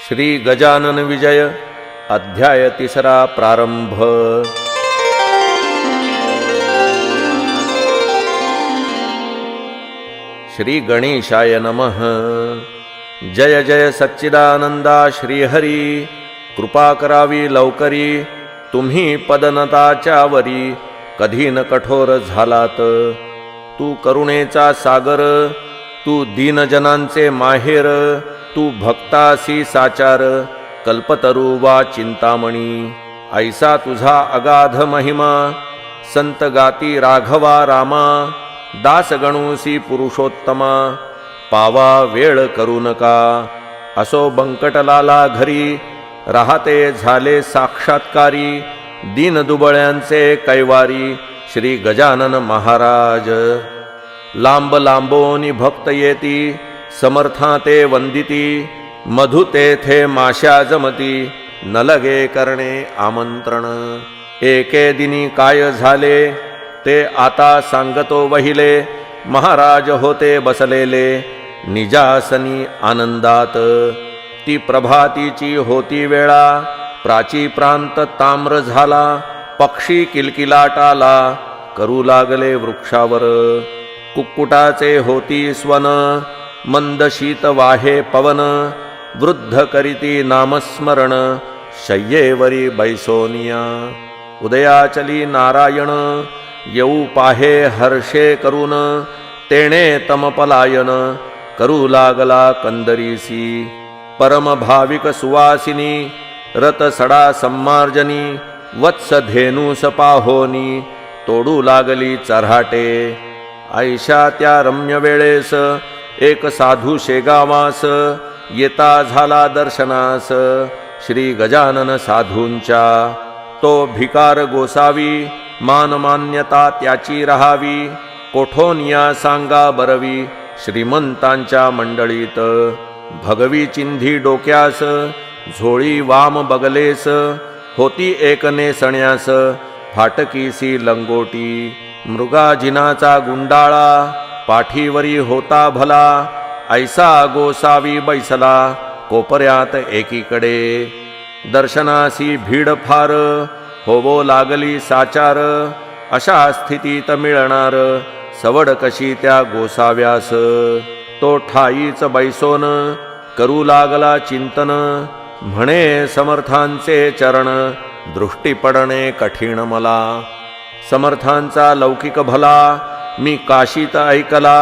श्री गजानन विजय अध्याय 3 प्रारंभ। श्री गणेशाय नमः। जय जय सच्चिदानंदा श्रीहरी, कृपा करावी लवकरी, तुम्ही पदनताच्या वरी, कधी न कठोर झालात। तू करुणेचा सागर, तू दीनजनांचे माहेर, तू भक्तासी साचार, कल्पतरू वा चिंतामणी। ऐसा तुझा अगाध महिमा, संत गाती राघवा रामा। दास गणूसी पुरुषोत्तमा, पावा वेळ करू नका। असो बंकटलाला घरी, राहते झाले साक्षात्कारी। दीनदुबळ्यांचे कैवारी, श्री गजानन महाराज। लांब लांबोनी भक्त येती, समर्था ते वंदिती। मधु तेथे माशा जमती, न लगे करणे आमंत्रण। एके दिनी काय झाले, ते आता सांगतो वहिले। महाराज होते बसलेले, निजासनी आनंदात। ती प्रभातीची होती वेळा, प्राची प्रांत ताम्र झाला। पक्षी किलकिलाटाला, करू लागले वृक्षावर। कुक्कुटाचे होती स्वन, मंद शीत वाहे पवन। वृद्ध करीती नामस्मरण, शय्येवरी बैसोनिया। उदयाचली नारायण, येऊ पाहे हर्षे करून। तेणे तमपलायन, करू लागला कंदरीसी। परम भाविक सुवासिनी, रत सडा सम्मार्जनी। वत्स धेनूस पाहोनी, तोडू लागली चऱ्हाटे। ऐशा त्या रम्य वेळेस, एक साधू शेगावास। येता झाला दर्शनास, श्री गजानन साधूंच्या। तो भिकार गोसावी, मानमान्यता त्याची राहावी। कोठोनिया सांगा बरवी, श्रीमंतांच्या मंडळीत। भगवी चिंधी डोक्यास, झोळी वाम बगलेस। होती एक नेसण्यास, फाटकीसी लंगोटी। मृगाजिनाचा गुंडाळा, पाठीवरी होता भला। ऐसा गोसावी बैसला, कोपऱ्यात एकीकडे। दर्शनासी भीड फार, होवो लागली साचार। अशा स्थितीत मिळणार, सवड कशी त्या गोसाव्यास। तो ठाईच बैसोन, करू लागला चिंतन। म्हणे समर्थांचे चरण, दृष्टी पडणे कठीण मला। समर्थांचा लौकिक भला, मी काशीत ऐकला।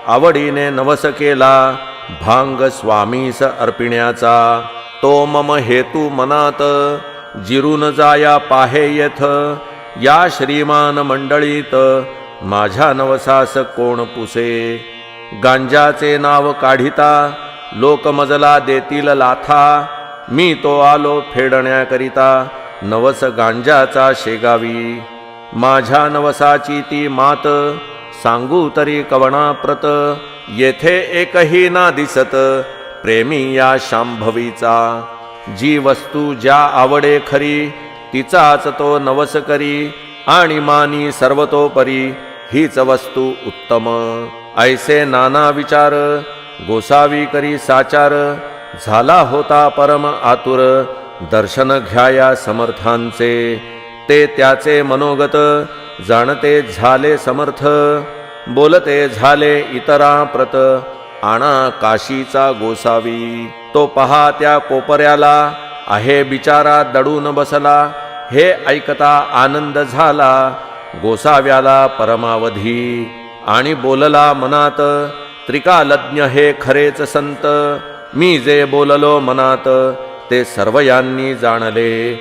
आवडीने नवस केला, भांग स्वामीस अर्पिण्याचा। तो मम हेतू मनात, जिरून जाया पाहे येथ। या श्रीमान मंडळीत, माझ्या नवसास कोण पुसे। गांजाचे नाव काढिता, लोक मजला देतील लाथा। मी तो आलो फेडण्याकरिता, नवस गांजाचा शेगावी। माझ्या नवसाची ती मात, सांगू तरी कवना प्रत। येथे एकही ना दिसत, प्रेमी या शांभवीचा। जी वस्तू ज्या आवडे खरी, तिचाच तो नवस करी। आणि मानी सर्वतोपरी, हीच वस्तू उत्तम। ऐसे नाना विचार, गोसावी करी साचार। झाला होता परम आतुर, दर्शन घ्याया समर्थांचे। ते त्याचे मनोगत, जाणते झाले समर्थ। बोलते झाले इतरा प्रत, आणा काशीचा गोसावी। तो पहा त्या कोपऱ्याला, आहे बिचारा दडून बसला। हे ऐकता आनंद झाला, गोसाव्याला परमावधी। आणि बोलला मनात, त्रिकालज्ञ हे खरेच संत। मी जे बोललो मनात, ते सर्व यांनी जाणले।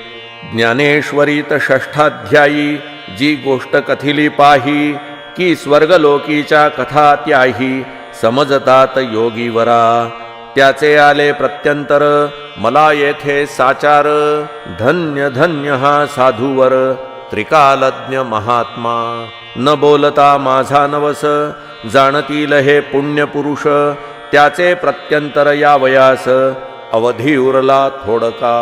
ज्ञानेश्वरीत षष्ठाध्यायी, जी गोष्ट कथिली पाही। की स्वर्गलोकीच्या कथा त्याही, समजतात योगीवरा। त्याचे आले प्रत्यंतर, मला येथे साचार। धन्य धन्य हा साधूवर, त्रिकालज्ञ महात्मा। न बोलता माझा नवस, जाणतील हे पुण्य पुरुष। त्याचे प्रत्यंतर या वयास, अवधी उरला थोडका।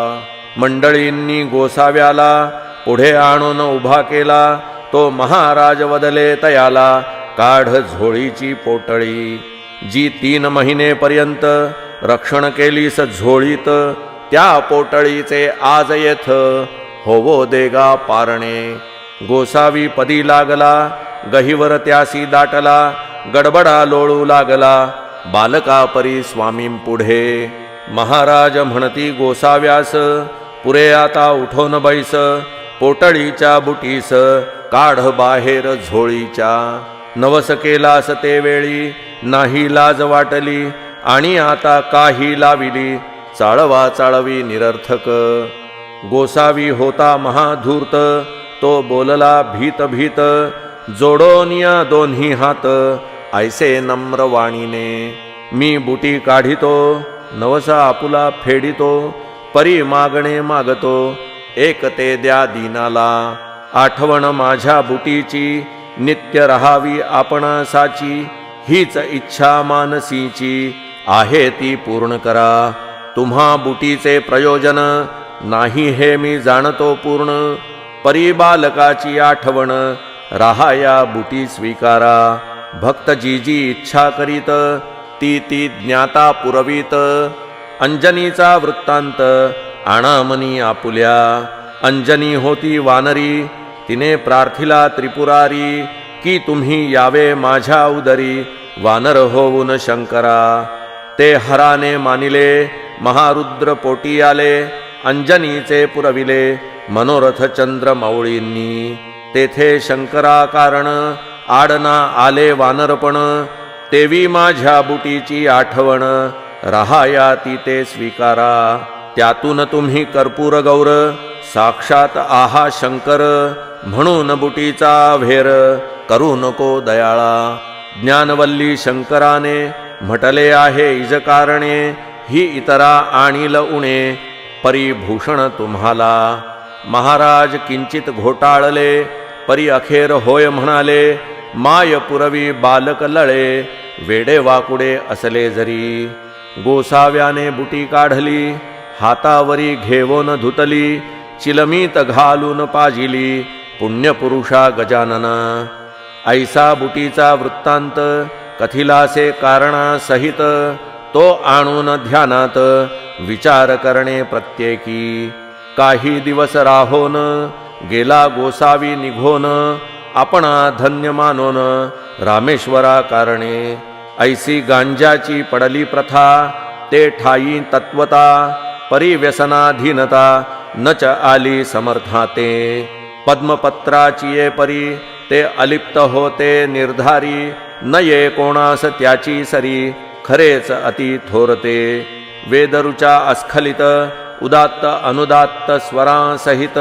मंडळींनी गोसाव्याला, पुढे आणून उभा केला। तो महाराज वदले तयाला, काढ झोळीची पोटळी। जी 3 महिनेपर्यंत रक्षण केलीस झोळीत, त्या पोटळीचे आज येथ होवो देगा पारणे. गोसावी पदी लागला, गहिवर त्यासी दाटला, गडबडा लोळू लागला, बालका परी स्वामीं पुढे. महाराज म्हणती गोसाव्यास, पुरे आता उठोन बैस, पोटळीच्या बुटीस काढ बाहेर झोळीच्या. नवस केलास ते वेळी, नाही लाज वाटली, आणि आता काही लाविली, चाळवा चाळवी निरर्थक. गोसावी होता महाधूर्त, तो बोलला भीत भीत, जोडोनिया दोन्ही हात ऐसे नम्र वाणीने. मी बुटी काढितो, नवसा आपुला फेडितो, परी मागणे मागतो, एक ते द्या दीनाला. आठवण माझ्या बुटीची, नित्य रहावी आपणासाची, हीच इच्छा मानसीची, आहे ती पूर्ण करा. तुम्हा बुटीचे प्रयोजन, नाही हे मी जाणतो पूर्ण. परी बालकाची आठवण, राहाया बुटी स्वीकारा. भक्त जी जी इच्छा करीत, ती ती ज्ञाता पुरवीत. अंजनीचा वृत्तांत आणामनी आपुल्या. अंजनी होती वानरी, तिने प्रार्थिला त्रिपुरारी, की तुम्ही यावे माझ्या उदरी, वानर होऊन शंकरा. ते हराने मानिले, महारुद्र पोटी आले, अंजनीचे पुरविले, मनोरथ चंद्र माऊळींनी. तेथे शंकरा कारण, आडना आले वानरपण, तेवी माझ्या बुटीची आठवण, राहाया ती ते स्वीकारा. त्यातून तुम्ही कर्पूर गौर, साक्षात आहा शंकर, म्हणून बुटीचा भेर, करू नको दयाळा. ज्ञानवल्ली शंकराने, म्हटले आहे इजकारणे, ही इतरा आणील उणे, परिभूषण तुम्हाला. महाराज किंचित घोटाळले, परी अखेर होय म्हणाले, माय पुरवी बालक लळे, वेडे वाकुडे असले जरी. गोसाव्याने बुटी काढली, हातावरी घेवून धुतली, चिलमीत घालून पाजिली, पुण्यपुरुषा गजानना. ऐसा बुटीचा वृत्तांत, कथिलासे कारणासहित, तो आणून ध्यानात, विचार करणे प्रत्येकी. काही दिवस राहोन, गेला गोसावी निघोन, आपणा धन्य मानोन, रामेश्वरा कारणे. ऐसी गांजाची पडली प्रथा, ते ठाई तत्वता, परिव्यसनाधीनता, नच आली समर्थाते. पद्मपत्राची ये परी, ते अलिप्त होते निर्धारी, न ये कोणास त्याची सरी, खरेच अति थोरते. वेदरुचा अस्खलित, उदात्त अनुदात्त स्वरांसहित,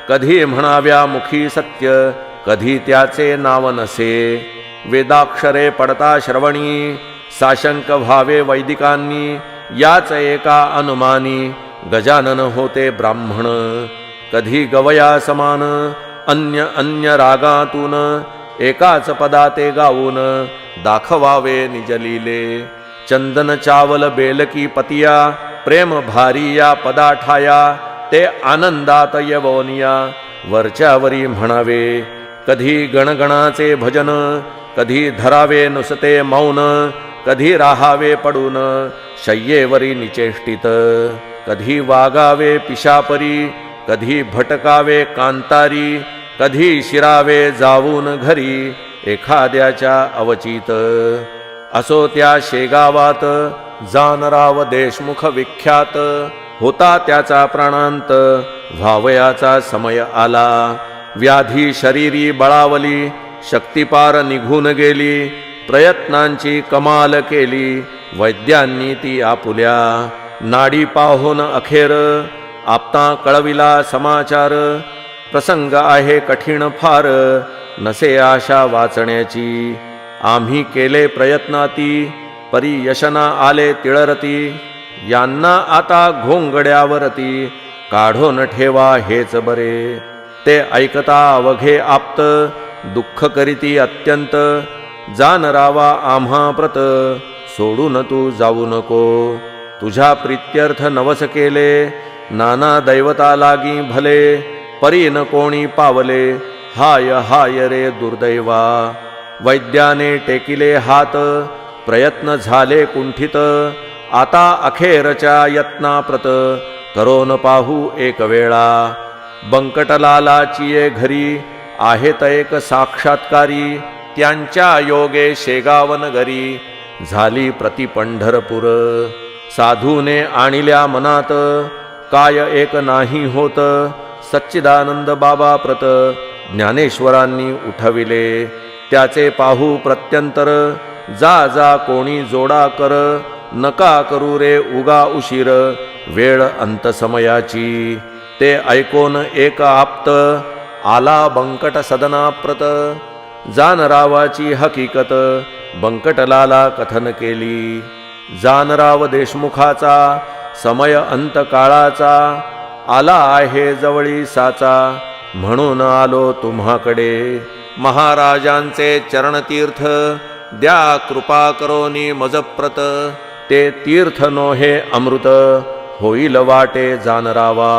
कधी म्हणाव्या मुखी सत्य, कधी त्याचे नाव नसे. वेदाक्षरे पडता श्रवणी, साशंक व्हावे वैदिकांनी, याच एका अनुमानी, गजानन होते ब्राह्मण. कधी गवया समान, अन्य अन्य रागातून, एकाच पदाते गाऊन, दाखवावे निजलीले. चंदन चावल बेलकी पतिया, प्रेम भारी या पदा ठाया, ते आनंदात यवोनिया, वरच्यावरी म्हणावे. कधी गणगणाचे भजन, कधी धरावे नुसते मौन, कधी राहावे पडून, शय्येवरी निचेष्टित. कधी वागावे पिशापरी, कधी भटकावे कांतारी, कधी शिरावे जाऊन घरी, एखाद्याच्या अवचित. असो त्या शेगावात, जानराव देशमुख विख्यात, होता त्याचा प्राणांत, व्हावयाचा समय आला. व्याधी शरीरी बळावली, शक्तिपार निघून गेली, प्रयत्नांची कमाल केली, वैद्यांनी ती आपुल्या. नाडी पाहून अखेर, आपता कळविला समाचार, प्रसंग आहे कठीण फार, नसे आशा वाचण्याची. आम्ही केले प्रयत्नाती, परी यशना आले तिळरती, यांना आता घोंगड्यावरती, काढून ठेवा हेच बरे. ते ऐकता अवघे आप्त, दुःख करीती अत्यंत, जान रावा आम्हा प्रत, सोडून तू जाऊ नको. तुझ्या प्रीत्यर्थ नवस केले, नाना दैवता लागी भले, परी न कोणी पावले, हाय हाय रे दुर्दैवा. वैद्याने टेकिले हात, प्रयत्न झाले कुंठित, आता अखेरच्या यत्नाप्रत करोन पाहू एक वेळा. बंकटलालाची ये घरी आहेत एक साक्षात्कारी. त्यांच्या योगे शेगावन गरी झाली प्रति पंढरपूर. साधूने आणिल्या मनात काय एक नाही होत. सच्चिदानंद बाबा प्रत ज्ञानेश्वरांनी उठविले. त्याचे पाहू प्रत्यंतर जा जा कोणी जोडा कर. नका करू रे उगा उशीर वेळ अंतसमयाची. ते ऐकोन एक आप्त आला बंकट सदनाप्रत. जानरावाची हकीकत बंकटलाला कथन केली. जानराव देशमुखाचा समय अंतकाळाचा आला आहे जवळी साचा. म्हणून आलो तुम्हाकडे महाराजांचे चरणतीर्थ द्या कृपा करोनी मजप्रत. ते तीर्थ नोहे अमृत होईल वाटे जानरावा.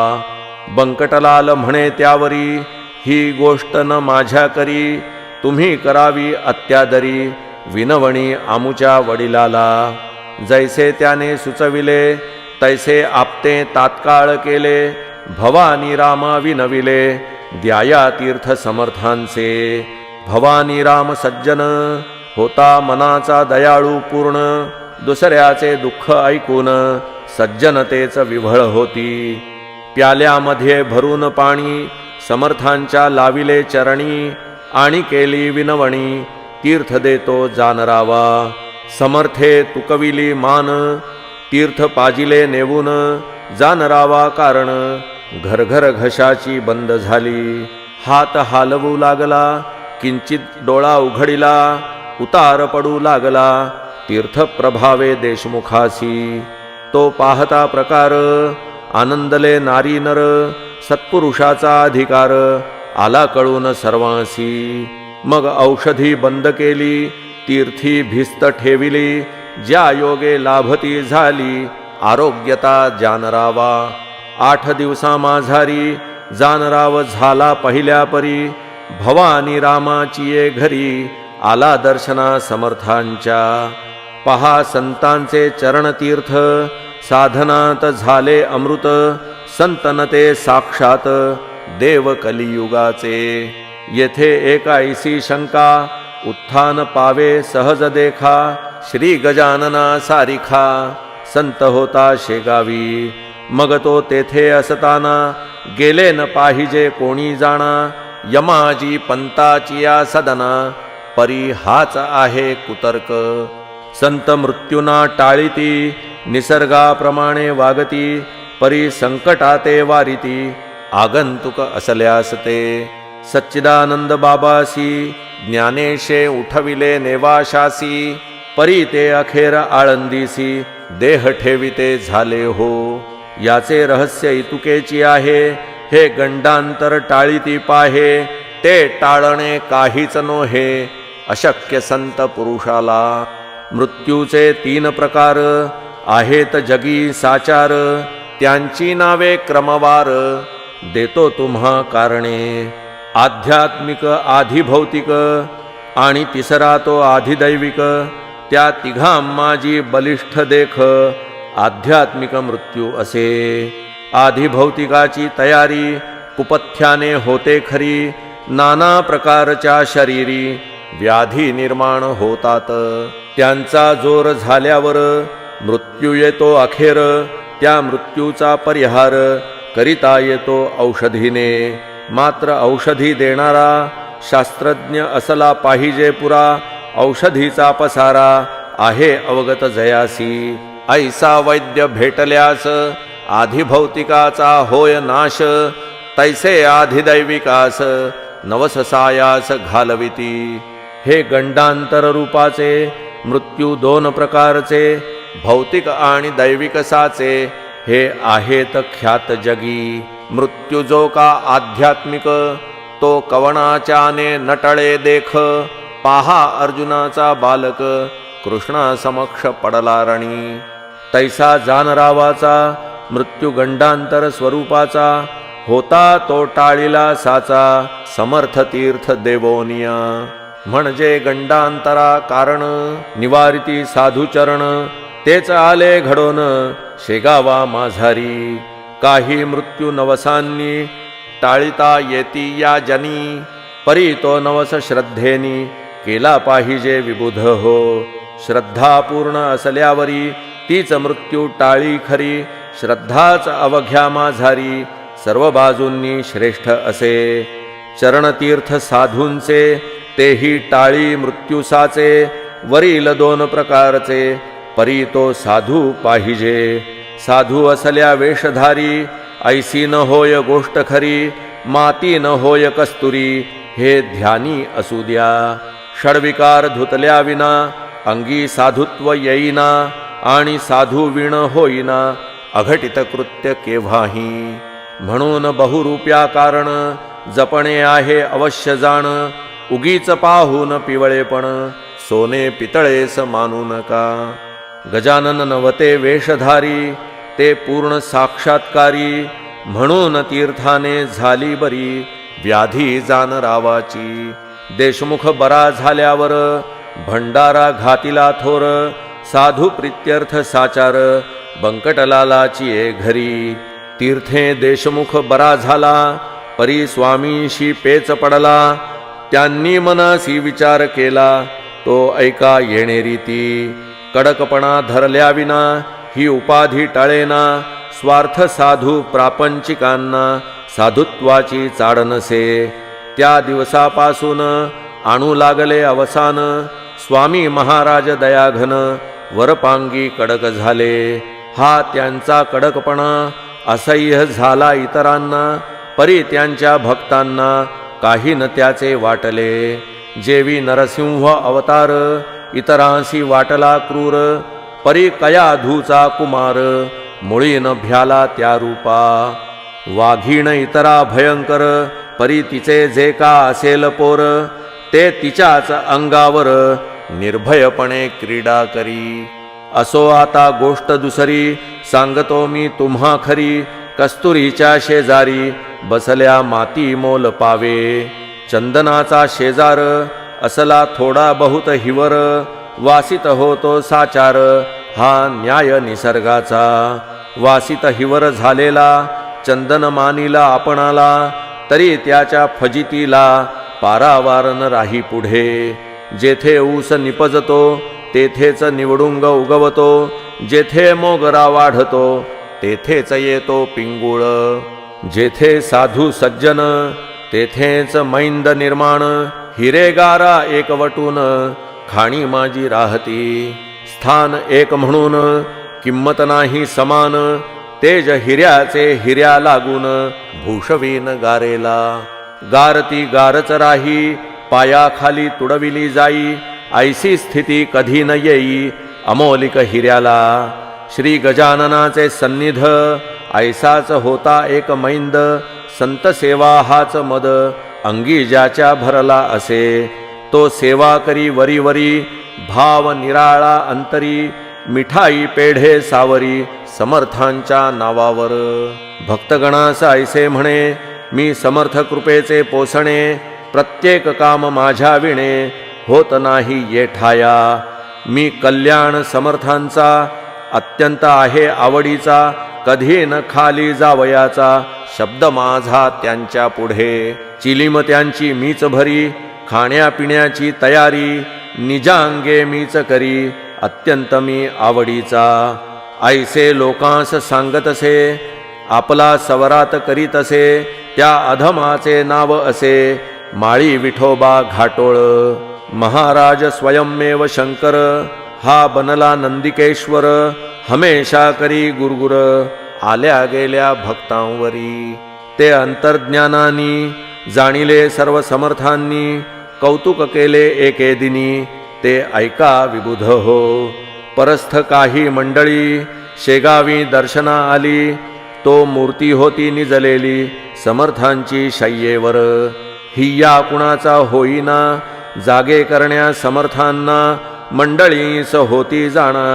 बंकटलाल म्हणे त्यावरी ही गोष्ट न माझ्या करी. तुम्ही करावी अत्यादरी विनवणी आमुच्या वडिलाला. जैसे त्याने सुचविले तैसे आपते तात्काळ केले. भवानी रामा विनविले द्याया तीर्थ समर्थांचे. भवानी राम सज्जन होता मनाचा दयाळू पूर्ण. दुसऱ्याचे दुःख ऐकून सज्जनतेच विव्हळ होती. प्याल्यामध्ये भरून पाणी समर्थांच्या लाविले चरणी. आणि केली विनवणी तीर्थ देतो जानरावा. समर्थे तुकविली मान तीर्थ पाजिले नेवून. जानरावा कारण घरघर घशाची बंद झाली. हात हालवू लागला किंचित डोळा उघडिला. उतार पडू लागला तीर्थ प्रभावे देशमुखासी. तो पाहता प्रकार आनंदले नारी नर. सत्पुरुषाचा अधिकार आला कळून सर्वांसी. मग औषधी बंद केली तीर्थी भिस्त ठेविली. ज्या योगे लाभती झाली आरोग्यता जानरावा. 8 दिवसा माझारी जानराव झाला पहिल्या परी. भवानी रामाची ये घरी आला दर्शना समर्थांच्या. पहा संतांचे चरणतीर्थ साधनात झाले अमृत. संतनते साक्षात देव कलियुगाचे. येथे एकाईसी शंका उत्थान पावे सहज देखा. श्री गजानना सारिखा संत होता शेगावी. मग तो तेथे असताना गेले न पाहिजे कोणी जाणा. यमाजी पंताची या सदना परी हाच आहे कुतर्क. संत मृत्यूना टाळीती निसर्गाप्रमाणे वागती. परी संकटाते वारिती आगंतुक असल्यास ते. सच्चिदानंद बाबासी ज्ञानेशे उठविले नेवाशासी. परी ते अखेर आळंदीसी देह ठेविते झाले हो. याचे रहस्य इतुकेची आहे हे गंडांतर टाळीती पाहे. ते टाळणे काहीच नोहे अशक्य संत पुरुषाला. मृत्यूचे 3 प्रकार आहेत जगी साचार. त्यांची नावे क्रमवार देतो तुम्हा कारणे. आध्यात्मिक आधिभौतिक आणि तिसरा तो आधिदैविक. त्या तिघांमाजी बलिष्ठ देख आध्यात्मिक मृत्यू असे. आधिभौतिकाची तयारी कुपथ्याने होते खरी. नाना प्रकारच्या शरीरी व्याधी निर्माण होतात. त्यांचा जोर झाल्यावर मृत्यू येतो अखेर. त्या मृत्यूचा परिहार करिता येतो औषधीने. मात्र औषधी देणारा शास्त्रज्ञ असला पाहिजे पुरा. औषधीचा पसारा आहे अवगत जयासी. ऐसा वैद्य भेटल्यास आधिभौतिकाचा होय नाश. तैसे आधिदैविकास नवससायास घालविती. हे गंडांतर रूपाचे मृत्यू 2 प्रकारचे. भौतिक आणि दैविकसाचे हे आहेत ख्यात जगी. मृत्यू जो का आध्यात्मिक तो कवणाच्याने नटळे देख. पाहा अर्जुनाचा बालक कृष्णा समक्ष पडला रणी. तैसा जानरावाचा मृत्यू गंडांतर स्वरूपाचा होता तो टाळीला साचा. समर्थ तीर्थ देवोनिया म्हणजे गंडांतरा कारण निवारिती साधुचरण. तेच आले घडोन शेगावा माझारी. काही मृत्यू नवसांनी टाळिता येती या जनी. परी तो नवस श्रद्धेनी केला पाहिजे विबुध हो. श्रद्धा पूर्ण असल्यावरी तीच मृत्यू टाळी खरी. श्रद्धाच अवघ्या माझारी सर्व बाजूंनी श्रेष्ठ असे. चरणतीर्थ साधूंचे तेही टाळी मृत्यूसाचे. वरील दोन प्रकारचे परी तो साधू पाहिजे. साधू असल्या वेशधारी ऐसी न होय गोष्ट खरी. माती न होय कस्तुरी हे ध्यानी असू द्या. षडविकार धुतल्या विना अंगी साधुत्व येईना. आणि साधू विण होईना अघटित कृत्य केव्हाही. म्हणून बहुरूप्या कारण जपणे आहे अवश्य जाण. उगीच पाहून पिवळेपण सोने पितळेस मानू नका. गजानन नवते वेशधारी ते पूर्ण साक्षात्कारी. म्हणून तीर्थाने झाली बरी व्याधी जाण रावाची. देशमुख बरा झाल्यावर भंडारा घातिला थोर. साधू प्रित्यर्थ साचार बंकटलालाची ए घरी. तीर्थे देशमुख बरा झाला परी स्वामींशी पेच पडला. त्यांनी मनासी विचार केला तो ऐका येणे रीती. कडकपणा धरल्या विना ही उपाधी टळेना. स्वार्थ साधू प्रापंचिकांना साधुत्वाची चाड नसे. त्या दिवसापासून आणू लागले अवसान. स्वामी महाराज दयाघन वरपांगी कडक झाले. हा त्यांचा कडकपणा असह्य झाला इतरांना. परी त्यांच्या भक्तांना काही न त्याचे वाटले. जेवी नरसिंह अवतार इतरांसी वाटला क्रूर. परी कयाधूचा कुमार मुळी न भ्याला त्या रूपा. वाघीण इतरा भयंकर परी तिचे जे का असेल पोर. ते तिच्याच अंगावर निर्भयपणे क्रीडा करी. असो आता गोष्ट दुसरी सांगतो मी तुम्हा खरी. कस्तुरीच्या शेजारी बसल्या माती मोल पावे. चंदनाचा शेजार असला थोडा बहुत हिवर. वासित होतो साचार हा न्याय निसर्गाचा. वासित हिवर झालेला चंदन मानिला आपणाला. तरी त्याच्या फजितीला पारावार न राही पुढे. जेथे ऊस निपजतो तेथेच निवडुंग उगवतो. जेथे मोगरा वाढतो तेथेच येतो पिंगुळ. जेथे साधू सज्जन तेथेच मैंद निर्माण. हिरेगारा एकवटून खाणी माझी राहती. स्थान एक म्हणून किंमत नाही समान. तेज हिऱ्याचे हिऱ्या लागून भूषवीन गारेला. गारती गारच राही पायाखाली तुडविली जाई. ऐसी स्थिती कधी न येई अमोलिक हिऱ्याला. श्री गजाननाचे सन्निध ऐसाच होता एक मैंद. संत सेवा हाच मद अंगी ज्याच्या भरला असे. तो सेवा करी वरी वरी भाव निराळा अंतरी. मिठाई पेढे सावरी समर्थांच्या नावावर. भक्तगणास ऐसे म्हणे मी समर्थ कृपेचे पोसणे. प्रत्येक काम माझ्या विणे होत नाही ये ठाया. मी कल्याण समर्थांचा अत्यंत आहे आवडीचा. कधी न खाली जावयाचा शब्द माझा त्यांच्या पुढे. चिलीम त्यांची मीच भरी खाण्यापिण्याची तयारी. निजांगे मीच करी अत्यंत मी आवडीचा. ऐसे लोकांस सांगतसे आपला सवरात करीतसे. त्या अधमाचे नाव असे माळी विठोबा घाटोळ. महाराज स्वयंमेव शंकर हा बनला नंदिकेश्वर. हमेशा करी गुरगुर आल्या गेल्या भक्तांवरी. ते अंतर्ज्ञानानी जाणिले सर्व समर्थांनी. कौतुक केले एके दिनी ते ऐका विबुध हो. परस्थ काही मंडळी शेगावी दर्शना आली. तो मूर्ती होती निजलेली समर्थांची शय्येवर. हिय्या कुणाचा होईना जागे करण्या समर्थांना. मंडळीस होती जाणा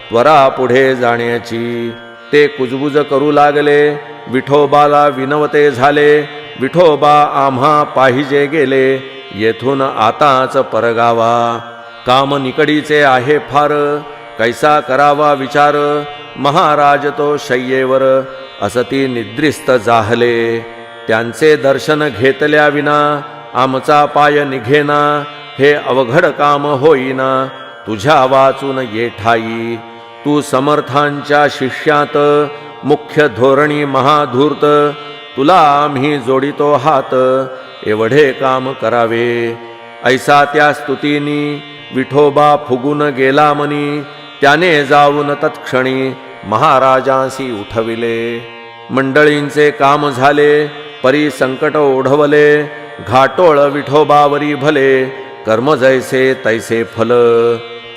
त्वरा पुढे जाण्याची. ते कुजबुज करू लागले विठोबाला विनवते झाले. विठोबा आम्हा पाहिजे गेले येथून आताच परगावा. काम निकडीचे आहे फार कैसा करावा विचार, महाराज तो शय्येवर असती निद्रिस्त जाहले. त्यांचे दर्शन घेतल्या विना आमचा पाय निघेना, हे अवघड काम होईना तुझ्या वाचून ये ठाई. तू समर्थांच्या शिष्यात मुख्य धोरणी महाधूर्त, तुला आम्ही जोडितो हात एवढे काम करावे. ऐसा त्या स्तुतीनी विठोबा फुगून गेला मनी, त्याने जाऊन तत्क्षणी महाराजांसी उठविले. मंडळींचे काम झाले परी संकट ओढवले, घाटोळ विठोबावरी भले कर्म जैसे तैसे फल.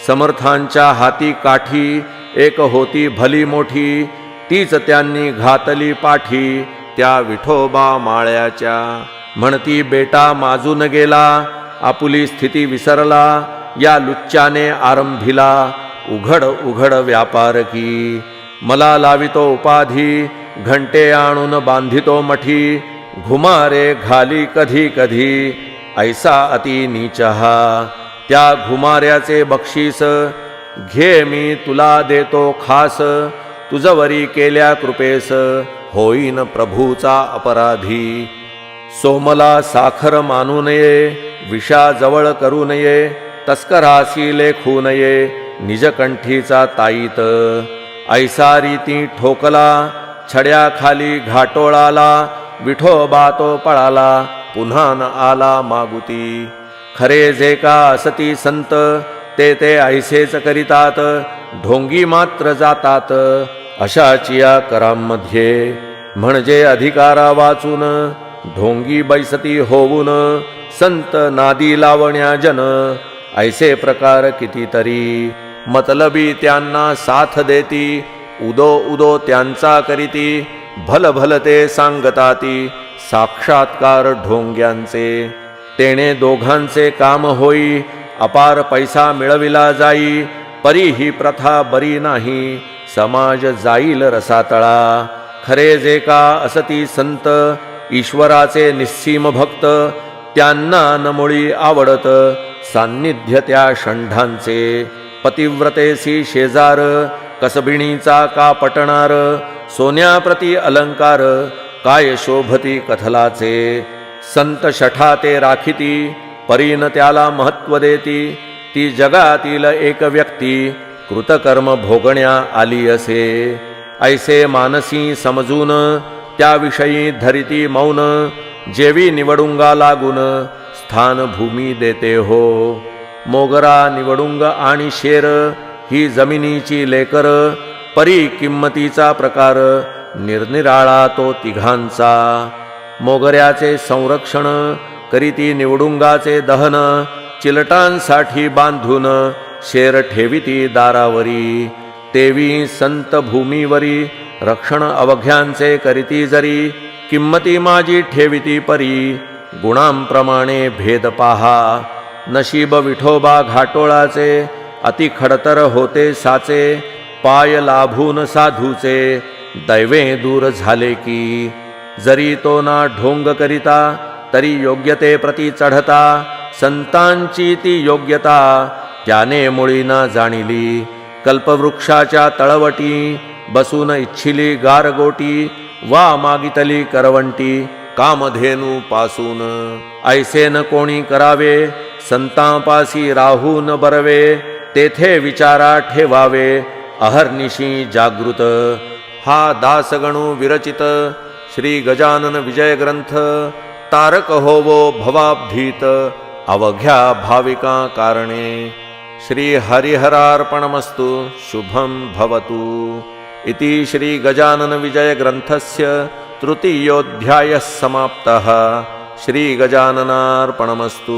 समर्थांच्या हाती काठी एक होती भली मोठी, तीच त्यांनी घातली पाठी त्या विठोबा माळ्याच्या. म्हणती बेटा माजून गेला, आपुली स्थिती विसरला, या लुच्च्याने आरंभिला उघड उघड व्यापार की. मला लावितो उपाधी, घंटे आणून बांधितो मठी, घुमारे घाली कधी कधी ऐसा अति नीचहा. त्या घुमाऱ्याचे बक्षीस घे मी तुला देतो खास, तुझवरी केल्या कृपेस होईन प्रभूचा अपराधी. सोमला साखर मानू नये, विषाजवळ करू नये, तस्करासी लेखू नये निजकंठीचा ताईत. ऐसा रीती ठोकला छड्याखाली घाटोळाला, विठोबा तो पळाला पुन्हा न आला मागुती. खरे जे का असती संत ते ते ऐसेच करितात, ढोंगी मात्र जातात अशाचिया करांमध्ये. म्हणजे अधिकारा वाचून ढोंगी बैसती होऊन, संत नादी लावण्या जन ऐसे प्रकार कितीतरी. मतलबी त्यांना साथ देती, उदो उदो त्यांचा करीती, भल भल ते सांगताती साक्षात्कार ढोंग्यांचे. तेणे दोघांचे काम होई, अपार पैसा मिळविला जाई, परी ही प्रथा बरी नाही, समाज जाईल रसातळा. खरे जे का असती संत ईश्वराचे निस्सीम भक्त, त्यांना न मुळी आवडत सान्निध्य त्या षंढांचे. पतिव्रतेसी शेजार, कसबिणीचा का पटणार, सोन्याप्रती अलंकार काय शोभती कथलाचे. संत शठा ते राखिती, परीन त्याला महत्व देती, ती जगातील एक व्यक्ती कृतकर्म भोगण्या आली असे. ऐसे मानसी समजून त्याविषयी धरिती मौन, जेवी निवडुंगा लागून स्थान भूमी देते हो. मोगरा निवडुंग आणि शेर ही जमिनीची लेकर, परी किंमतीचा प्रकार निरनिराळा तो तिघांचा. मोगऱ्याचे संरक्षण करीती निवडुंगाचे दहन, चिलटांसाठी बांधून शेर ठेविती दारावरी. तेवी संत भूमीवरी रक्षण अवघ्यांचे करीती जरी, किंमती माझी ठेविती परी गुणांप्रमाणे भेद पाहा. नशीब विठोबा घाटोळाचे अति खडतर होते साचे, पाय लाभून साधूचे दैवे दूर झाले की. जरी तो ना ढोंग करिता तरी योग्यते प्रती चढता, संतांची ती योग्यता त्याने मुळी ना जाणिली. कल्पवृक्षाच्या तळवटी बसून इच्छिली गारगोटी, वा मागितली करवंटी कामधेनू पासून. ऐसे न कोणी करावे संतांपासी राहून बरवे, तेथे विचारा ठेवावे अहर्निशी जागृत. हा दासगणू विरचित श्री गजानन विजय ग्रंथ, तारक होवो भवाब्धीत अवघ्या भाविका कारणे. श्री हरिहरार्पणमस्तु. शुभं भवतु. इति श्री गजानन विजय ग्रंथस्य तृतीयोऽध्यायः समाप्तः. श्री गजाननार्पणमस्तु.